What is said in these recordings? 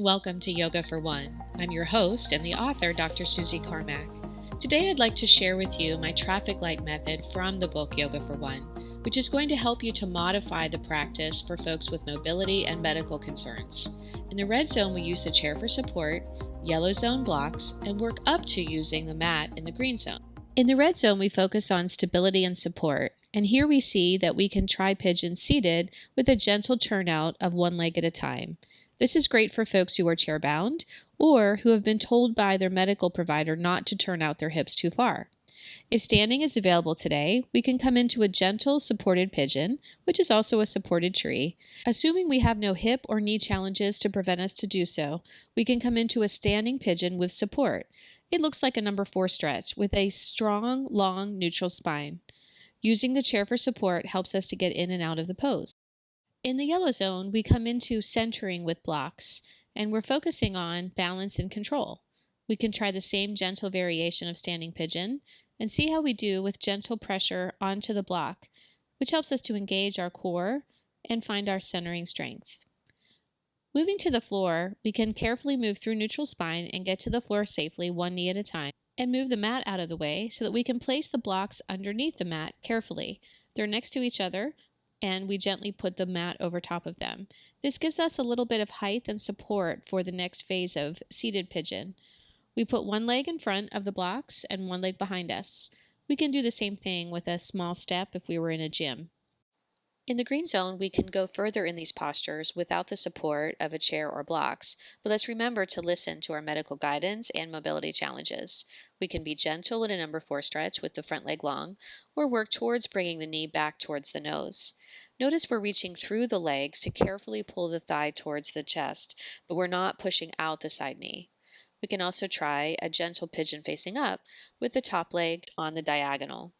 Welcome to Yoga for One. I'm your host and the author, Dr. Suzie Carmack. Today I'd like to share with you my traffic light method from the book Yoga for One, which is going to help you to modify the practice for folks with mobility and medical concerns. In the red zone, we use the chair for support, yellow zone blocks, and work up to using the mat in the green zone. In the red zone, we focus on stability and support, and here we see that we can try Pigeon seated with a gentle turnout of one leg at a time. This is great for folks who are chair-bound or who have been told by their medical provider not to turn out their hips too far. If standing is available today, we can come into a gentle supported pigeon, which is also a supported tree. Assuming we have no hip or knee challenges to prevent us to do so, we can come into a standing pigeon with support. It looks like a number 4 stretch with a strong, long, neutral spine. Using the chair for support helps us to get in and out of the pose. In the yellow zone, we come into centering with blocks, and we're focusing on balance and control. We can try the same gentle variation of standing pigeon and see how we do with gentle pressure onto the block, which helps us to engage our core and find our centering strength. Moving to the floor, we can carefully move through neutral spine and get to the floor safely, one knee at a time, and move the mat out of the way so that we can place the blocks underneath the mat carefully. They're next to each other, and we gently put the mat over top of them. This gives us a little bit of height and support for the next phase of seated pigeon. We put one leg in front of the blocks and one leg behind us. We can do the same thing with a small step if we were in a gym. In the green zone, we can go further in these postures without the support of a chair or blocks, but let's remember to listen to our medical guidance and mobility challenges. We can be gentle in a number 4 stretch with the front leg long, or work towards bringing the knee back towards the nose. Notice we're reaching through the legs to carefully pull the thigh towards the chest, but we're not pushing out the side knee. We can also try a gentle pigeon facing up with the top leg on the diagonal.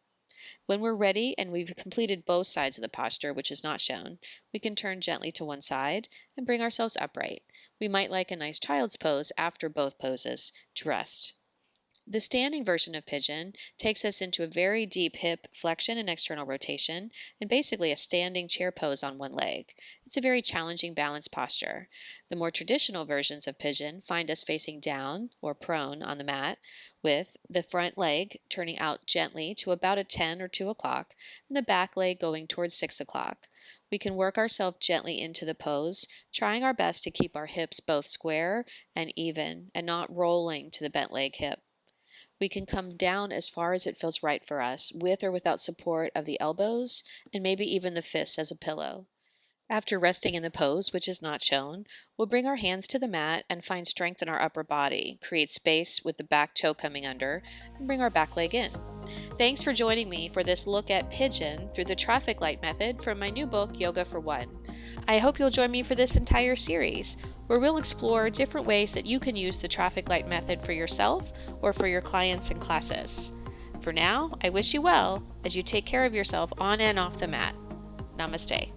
When we're ready and we've completed both sides of the posture, which is not shown, we can turn gently to one side and bring ourselves upright. We might like a nice child's pose after both poses to rest. The standing version of pigeon takes us into a very deep hip flexion and external rotation, and basically a standing chair pose on one leg. It's a very challenging balance posture. The more traditional versions of pigeon find us facing down or prone on the mat, with the front leg turning out gently to about a 10 or 2 o'clock, and the back leg going towards 6 o'clock. We can work ourselves gently into the pose, trying our best to keep our hips both square and even, and not rolling to the bent leg hip. We can come down as far as it feels right for us, with or without support of the elbows, and maybe even the fists as a pillow. After resting in the pose, which is not shown, we'll bring our hands to the mat and find strength in our upper body, create space with the back toe coming under, and bring our back leg in. Thanks for joining me for this look at pigeon through the traffic light method from my new book, Yoga for One. I hope you'll join me for this entire series, where we'll explore different ways that you can use the traffic light method for yourself or for your clients and classes. For now, I wish you well as you take care of yourself on and off the mat. Namaste.